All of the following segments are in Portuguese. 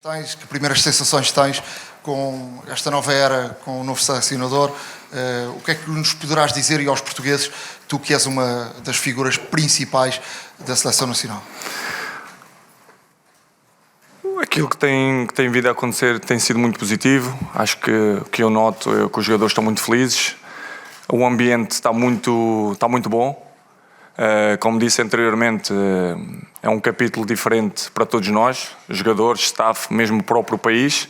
Que primeiras sensações tens com esta nova era, com o novo selecionador? O que é que nos poderás dizer e aos portugueses, tu que és uma das figuras principais da Seleção Nacional? Aquilo que tem vindo a acontecer tem sido muito positivo. Acho que eu noto que os jogadores estão muito felizes. O ambiente está muito bom. Como disse anteriormente, é um capítulo diferente para todos nós, jogadores, staff, mesmo o próprio país.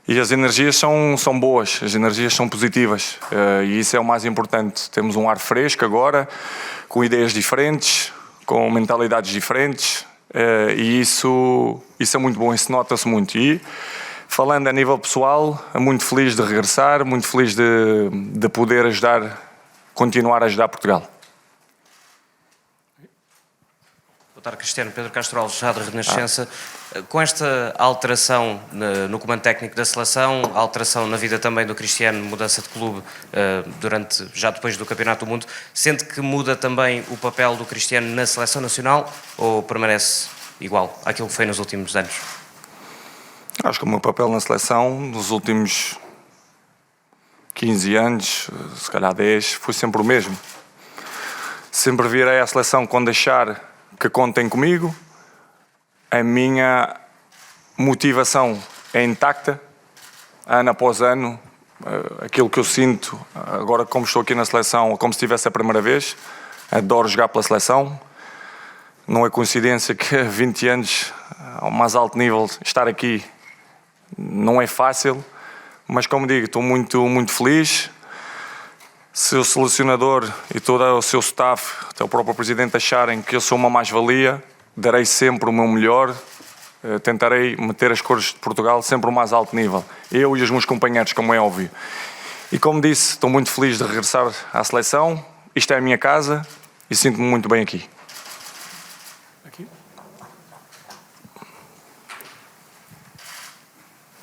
E as energias são boas, as energias são positivas. E isso é o mais importante. Temos um ar fresco agora, com ideias diferentes, com mentalidades diferentes. E isso é muito bom, isso nota-se muito. E falando a nível pessoal, muito feliz de regressar, muito feliz de poder continuar a ajudar Portugal. Boa tarde, Cristiano. Pedro Castro Alves, já da Renascença. Com esta alteração no comando técnico da seleção, alteração na vida também do Cristiano, mudança de clube já depois do Campeonato do Mundo, sente que muda também o papel do Cristiano na Seleção Nacional ou permanece igual àquilo que foi nos últimos anos? Acho que o meu papel na seleção, nos últimos 15 anos, se calhar 10, foi sempre o mesmo. Sempre virei à seleção quando achar que contem comigo. A minha motivação é intacta, ano após ano. Aquilo que eu sinto, agora como estou aqui na seleção, como se estivesse a primeira vez. Adoro jogar pela seleção. Não é coincidência que há 20 anos, ao mais alto nível, estar aqui não é fácil. Mas como digo, estou muito feliz. Se o selecionador e todo o seu staff, até o próprio presidente, acharem que eu sou uma mais-valia, darei sempre o meu melhor, tentarei meter as cores de Portugal sempre ao mais alto nível. Eu e os meus companheiros, como é óbvio. E como disse, estou muito feliz de regressar à seleção. Isto é a minha casa e sinto-me muito bem aqui.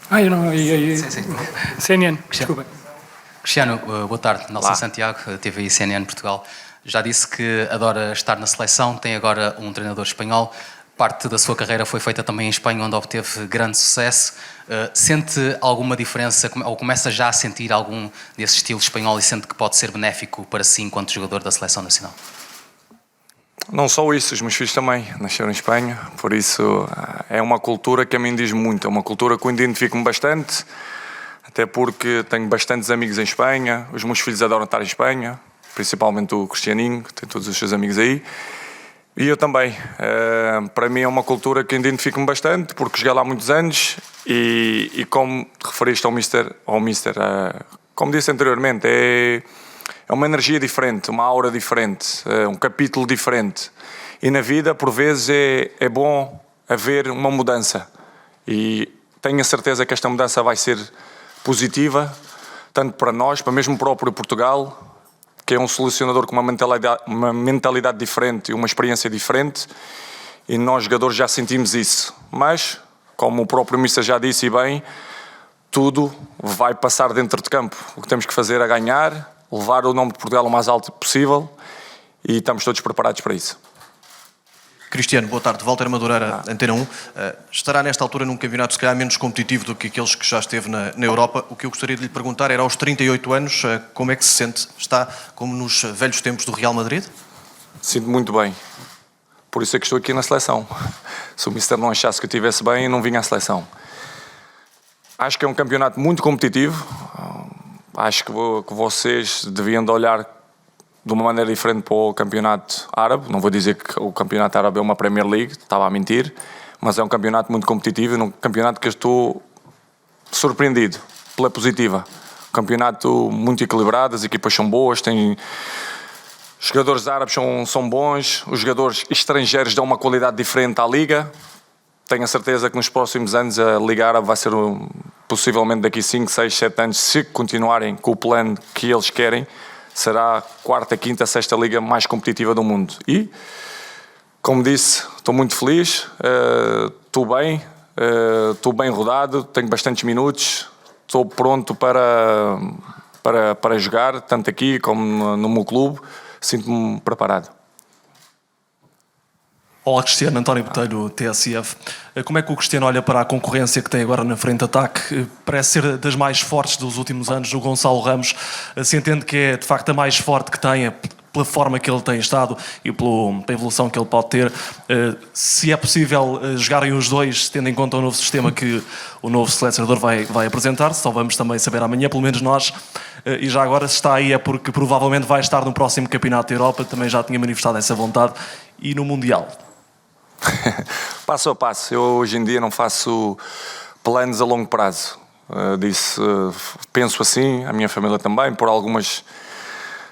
Eu não... Sim. CNN, desculpa. Cristiano, boa tarde. Nelson Santiago, TVI CNN Portugal. Já disse que adora estar na seleção, tem agora um treinador espanhol. Parte da sua carreira foi feita também em Espanha, onde obteve grande sucesso. Sente alguma diferença, ou começa já a sentir algum desse estilo espanhol e sente que pode ser benéfico para si enquanto jogador da Seleção Nacional? Não só isso, os meus filhos também nasceram em Espanha, por isso é uma cultura que a mim diz muito. É uma cultura que eu identifico-me bastante. Até porque tenho bastantes amigos em Espanha, os meus filhos adoram estar em Espanha, principalmente o Cristianinho, que tem todos os seus amigos aí. E eu também. Para mim é uma cultura que identifico-me bastante, porque joguei lá há muitos anos e como te referiste ao Mister, como disse anteriormente, é uma energia diferente, uma aura diferente, um capítulo diferente. E na vida, por vezes, é bom haver uma mudança. E tenho a certeza que esta mudança vai ser positiva, tanto para nós, para mesmo o próprio Portugal, que é um selecionador com uma mentalidade diferente e uma experiência diferente, e nós jogadores já sentimos isso. Mas, como o próprio Mister já disse e bem, tudo vai passar dentro de campo. O que temos que fazer é ganhar, levar o nome de Portugal o mais alto possível, e estamos todos preparados para isso. Cristiano, boa tarde. Walter Madureira, Antena 1. Estará nesta altura num campeonato se calhar menos competitivo do que aqueles que já esteve na Europa. O que eu gostaria de lhe perguntar era, aos 38 anos, como é que se sente? Está como nos velhos tempos do Real Madrid? Sinto muito bem. Por isso é que estou aqui na seleção. Se o Mister não achasse que eu estivesse bem, não vinha à seleção. Acho que é um campeonato muito competitivo. Acho que vocês deviam de olhar de uma maneira diferente para o campeonato árabe. Não vou dizer que o campeonato árabe é uma Premier League, estava a mentir, mas é um campeonato muito competitivo e um campeonato que eu estou surpreendido pela positiva. Um campeonato muito equilibrado, as equipas são boas, os jogadores árabes são bons, os jogadores estrangeiros dão uma qualidade diferente à Liga. Tenho a certeza que nos próximos anos a Liga Árabe vai ser, possivelmente daqui 5, 6, 7 anos, se continuarem com o plano que eles querem, será a quarta, quinta, sexta liga mais competitiva do mundo. E, como disse, estou muito feliz, estou bem rodado, tenho bastantes minutos, estou pronto para jogar, tanto aqui como no meu clube, sinto-me preparado. Olá, Cristiano. António Botelho, TSF. Como é que o Cristiano olha para a concorrência que tem agora na frente de ataque? Parece ser das mais fortes dos últimos anos. O Gonçalo Ramos se entende que é, de facto, a mais forte que tem, pela forma que ele tem estado e pela evolução que ele pode ter. Se é possível jogarem os dois, tendo em conta o novo sistema que o novo selecionador vai apresentar, só vamos também saber amanhã, pelo menos nós. E já agora, se está aí, é porque provavelmente vai estar no próximo Campeonato da Europa, também já tinha manifestado essa vontade, e no Mundial. Passo a passo. Eu hoje em dia não faço planos a longo prazo. Penso assim, a minha família também, por algumas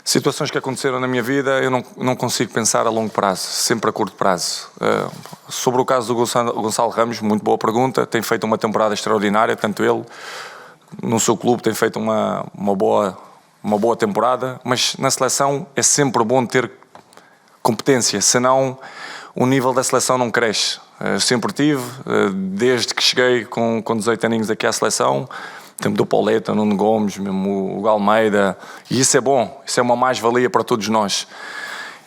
situações que aconteceram na minha vida, eu não consigo pensar a longo prazo, sempre a curto prazo. Sobre o caso do Gonçalo Ramos, muito boa pergunta, tem feito uma temporada extraordinária, tanto ele, no seu clube tem feito uma boa temporada, mas na seleção é sempre bom ter competência, senão o nível da seleção não cresce. Sempre tive, desde que cheguei com 18 aninhos aqui à seleção, tempo do Pauleta, o Nuno Gomes, mesmo o Almeida, e isso é bom, isso é uma mais-valia para todos nós.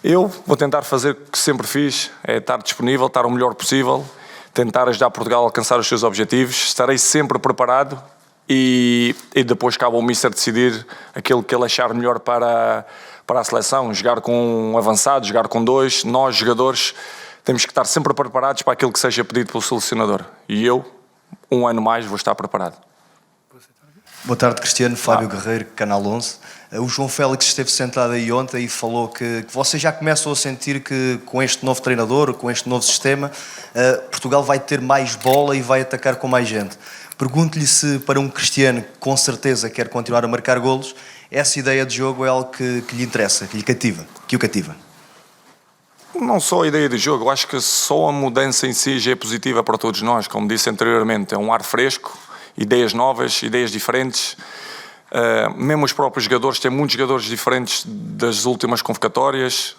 Eu vou tentar fazer o que sempre fiz, é estar disponível, estar o melhor possível, tentar ajudar Portugal a alcançar os seus objetivos, estarei sempre preparado e depois cabe ao Mister decidir aquilo que ele achar melhor para a seleção, jogar com um avançado, jogar com dois. Nós, jogadores, temos que estar sempre preparados para aquilo que seja pedido pelo selecionador. E eu, um ano mais, vou estar preparado. Boa tarde, Cristiano. Fábio Guerreiro, Canal 11. O João Félix esteve sentado aí ontem e falou que vocês já começam a sentir que com este novo treinador, com este novo sistema, Portugal vai ter mais bola e vai atacar com mais gente. Pergunto-lhe se para um Cristiano que com certeza quer continuar a marcar golos, essa ideia de jogo é algo que lhe interessa, que o cativa. Não só a ideia de jogo, eu acho que só a mudança em si já é positiva para todos nós. Como disse anteriormente, é um ar fresco, ideias novas, ideias diferentes. Mesmo os próprios jogadores, têm muitos jogadores diferentes das últimas convocatórias.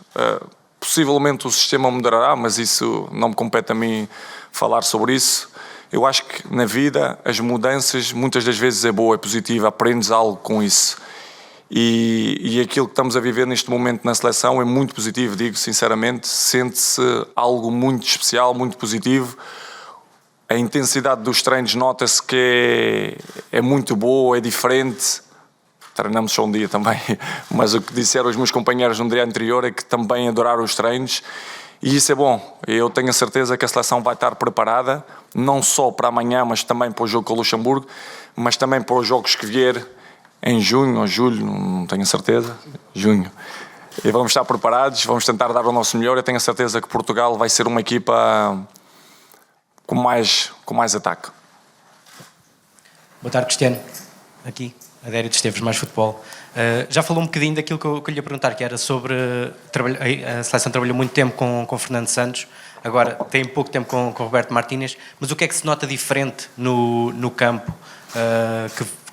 Possivelmente o sistema mudará, mas isso não me compete a mim falar sobre isso. Eu acho que na vida as mudanças muitas das vezes é boa, é positiva, aprendes algo com isso. E aquilo que estamos a viver neste momento na seleção é muito positivo, digo sinceramente, sente-se algo muito especial, muito positivo. A intensidade dos treinos nota-se que é muito boa, é diferente. Treinamos só um dia também, mas o que disseram os meus companheiros no dia anterior é que também adoraram os treinos e isso é bom. Eu tenho a certeza que a seleção vai estar preparada, não só para amanhã, mas também para o jogo com o Luxemburgo, mas também para os jogos que vier em junho ou julho, não tenho certeza, junho. E vamos estar preparados, vamos tentar dar o nosso melhor. Eu tenho a certeza que Portugal vai ser uma equipa com mais ataque. Boa tarde, Cristiano. Aqui, Adério de Esteves, Mais Futebol. Já falou um bocadinho daquilo que eu lhe ia perguntar, que era sobre... A seleção trabalhou muito tempo com Fernando Santos, agora tem pouco tempo com Roberto Martínez, mas o que é que se nota diferente no campo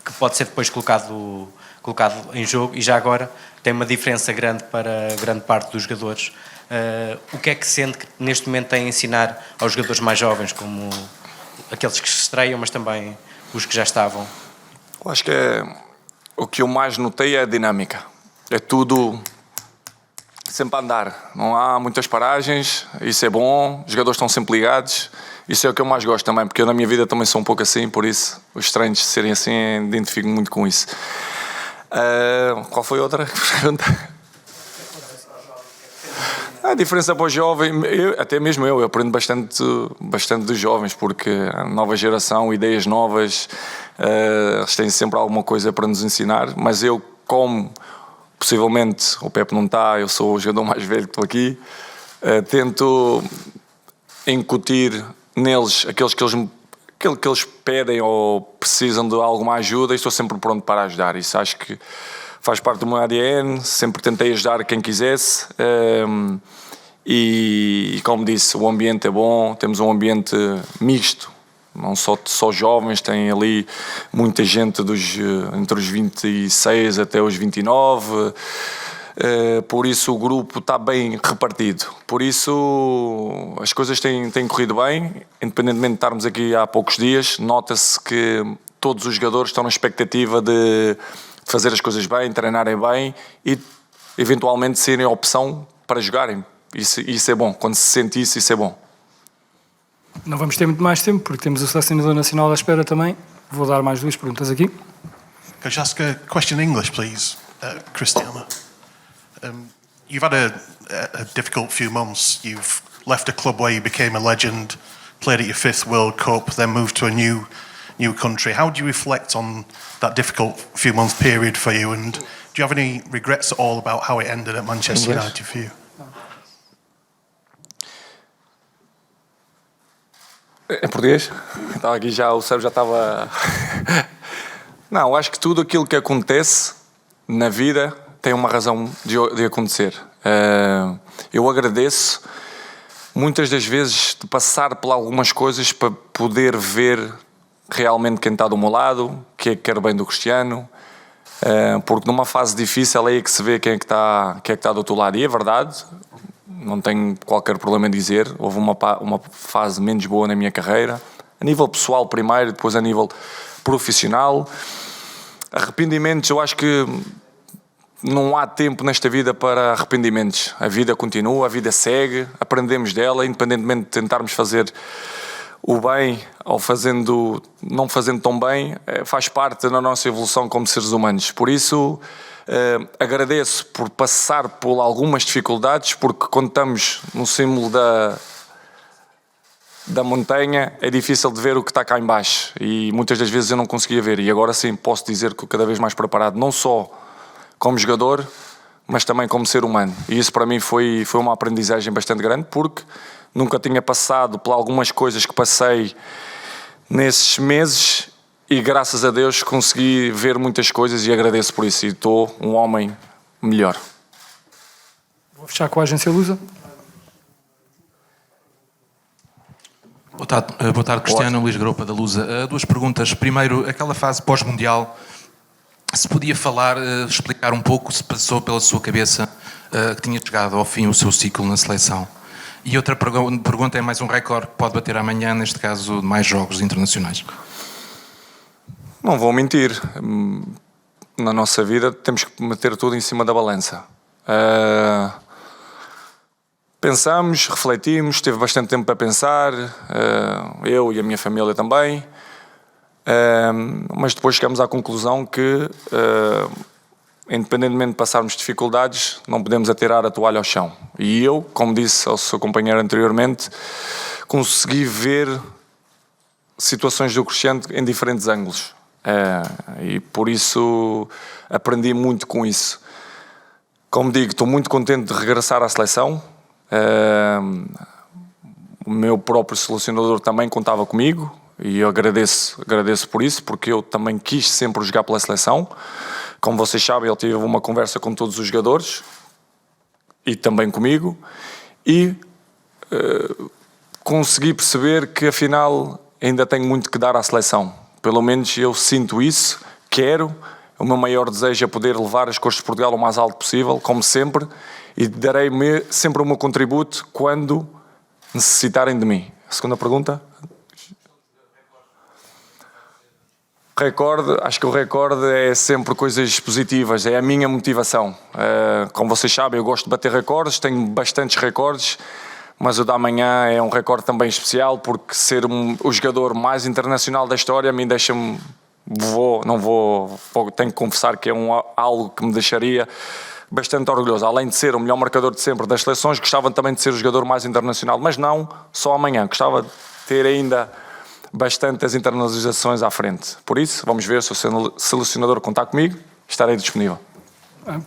que pode ser depois colocado em jogo e já agora tem uma diferença grande para grande parte dos jogadores? O que é que sente que neste momento tem a ensinar aos jogadores mais jovens, como aqueles que se estreiam, mas também os que já estavam? Eu acho que o que eu mais notei é a dinâmica. É tudo sempre a andar. Não há muitas paragens, isso é bom, os jogadores estão sempre ligados. Isso é o que eu mais gosto também, porque eu na minha vida também sou um pouco assim, por isso os treinos serem assim, identifico muito com isso. Qual foi a outra pergunta? A diferença para o jovem, até mesmo eu aprendo bastante dos jovens, porque a nova geração, ideias novas, eles têm sempre alguma coisa para nos ensinar, mas eu, como possivelmente o Pepe não está, eu sou o jogador mais velho que estou aqui, tento incutir neles aquilo que eles pedem ou precisam de alguma ajuda e estou sempre pronto para ajudar. Isso acho que faz parte do meu ADN, sempre tentei ajudar quem quisesse e como disse, o ambiente é bom, temos um ambiente misto, não só jovens, tem ali muita gente entre os 26 até os 29, por isso o grupo está bem repartido, por isso as coisas têm corrido bem, independentemente de estarmos aqui há poucos dias, nota-se que todos os jogadores estão na expectativa de fazer as coisas bem, treinarem bem e eventualmente serem a opção para jogarem. Isso é bom. Quando se sente isso é bom. Não vamos ter muito mais tempo, porque temos o selecionador nacional à espera também. Vou dar mais 2 perguntas aqui. Could I ask a question in English, please, Cristiano? You've had a difficult few months. You've left a club where you became a legend, played at your 5th World Cup, then moved to a new country. How do you reflect on that difficult few month period for you? And do you have any regrets at all about how it ended at Manchester United for you? Em português? Estava aqui já, o cérebro já estava... Não, acho que tudo aquilo que acontece na vida tem uma razão de acontecer. Eu agradeço muitas das vezes de passar por algumas coisas para poder ver realmente quem está do meu lado, que quer bem do Cristiano, porque numa fase difícil é que se vê quem é que está do outro lado. E é verdade, não tenho qualquer problema em dizer, houve uma fase menos boa na minha carreira, a nível pessoal primeiro, depois a nível profissional. Arrependimentos, eu acho que não há tempo nesta vida para arrependimentos. A vida continua, a vida segue, aprendemos dela, independentemente de tentarmos fazer o bem ou não fazendo tão bem, faz parte da nossa evolução como seres humanos. Por isso, agradeço por passar por algumas dificuldades, porque quando estamos no símbolo da montanha é difícil de ver o que está cá em baixo, e muitas das vezes eu não conseguia ver, e agora sim posso dizer que estou cada vez mais preparado, não só como jogador, mas também como ser humano. E isso para mim foi uma aprendizagem bastante grande, porque nunca tinha passado por algumas coisas que passei nesses meses, e graças a Deus consegui ver muitas coisas e agradeço por isso, e estou um homem melhor. Vou fechar com a agência Lusa. Boa tarde, Cristiano. Luís Garopa, da Lusa. 2 perguntas. Primeiro, aquela fase pós-mundial, se podia falar, explicar um pouco se passou pela sua cabeça que tinha chegado ao fim o seu ciclo na seleção. E outra pergunta é mais um recorde que pode bater amanhã, neste caso, de mais jogos internacionais. Não vou mentir. Na nossa vida temos que meter tudo em cima da balança. Pensamos, refletimos, teve bastante tempo para pensar, eu e a minha família também, mas depois chegamos à conclusão que, independentemente de passarmos dificuldades, não podemos atirar a toalha ao chão. E eu, como disse ao seu companheiro anteriormente, consegui ver situações do Cristiano em diferentes ângulos, e por isso aprendi muito com isso. Como digo, estou muito contente de regressar à seleção. O meu próprio selecionador também contava comigo, e eu agradeço por isso, porque eu também quis sempre jogar pela seleção. Como vocês sabem, ele teve uma conversa com todos os jogadores e também comigo, e consegui perceber que afinal ainda tenho muito que dar à seleção. Pelo menos eu sinto isso, quero. O meu maior desejo é poder levar as cores de Portugal o mais alto possível, como sempre, e darei sempre o meu contributo quando necessitarem de mim. A segunda pergunta? Recorde, acho que o recorde é sempre coisas positivas, é a minha motivação. Como vocês sabem, eu gosto de bater recordes, tenho bastantes recordes, mas o da manhã é um recorde também especial, porque ser o jogador mais internacional da história a mim deixa-me... tenho que confessar que é algo que me deixaria bastante orgulhoso. Além de ser o melhor marcador de sempre das seleções, gostava também de ser o jogador mais internacional, mas não só amanhã, gostava de ter ainda bastantes internacionalizações à frente. Por isso, vamos ver se o selecionador contar comigo, estarei disponível.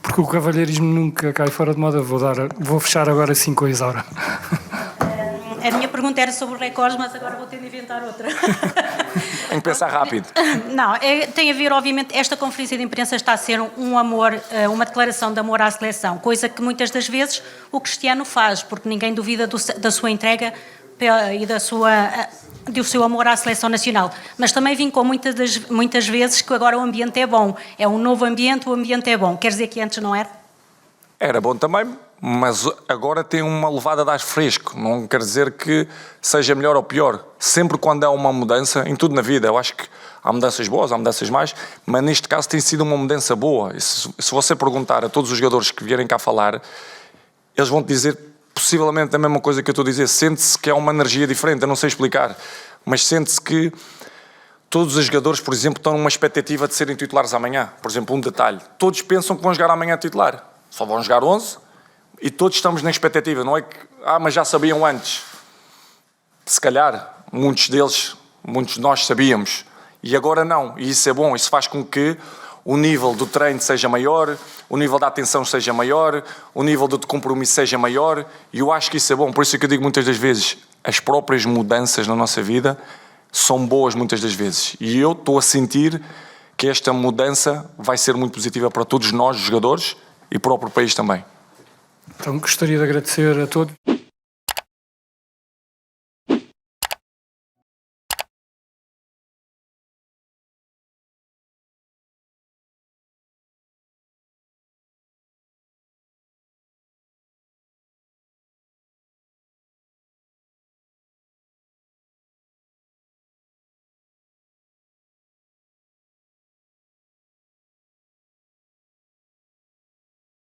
Porque o cavalheirismo nunca cai fora de moda, vou fechar agora assim com a Isaura. A minha pergunta era sobre recordes, mas agora vou ter de inventar outra. Tem que pensar rápido. Não, tem a ver, obviamente, esta conferência de imprensa está a ser um amor, uma declaração de amor à seleção, coisa que muitas das vezes o Cristiano faz, porque ninguém duvida da sua entrega e do seu amor à seleção nacional. Mas também vincou muitas vezes que agora o ambiente é bom, é um novo ambiente, o ambiente é bom. Quer dizer que antes não era? Era bom também, mas agora tem uma levada de ar fresco. Não quer dizer que seja melhor ou pior. Sempre quando há uma mudança, em tudo na vida, eu acho que há mudanças boas, há mudanças más, mas neste caso tem sido uma mudança boa. E se você perguntar a todos os jogadores que vierem cá falar, eles vão te dizer possivelmente a mesma coisa que eu estou a dizer. Sente-se que é uma energia diferente, eu não sei explicar, mas sente-se que todos os jogadores, por exemplo, estão numa expectativa de serem titulares amanhã. Por exemplo, um detalhe, todos pensam que vão jogar amanhã titular, só vão jogar 11 e todos estamos na expectativa, não é que, mas já sabiam antes. Se calhar, muitos de nós sabíamos, e agora não, e isso é bom, isso faz com que o nível do treino seja maior, o nível da atenção seja maior, o nível de compromisso seja maior, e eu acho que isso é bom. Por isso é que eu digo muitas das vezes, as próprias mudanças na nossa vida são boas muitas das vezes. E eu estou a sentir que esta mudança vai ser muito positiva para todos nós, jogadores, e para o próprio país também. Então, gostaria de agradecer a todos.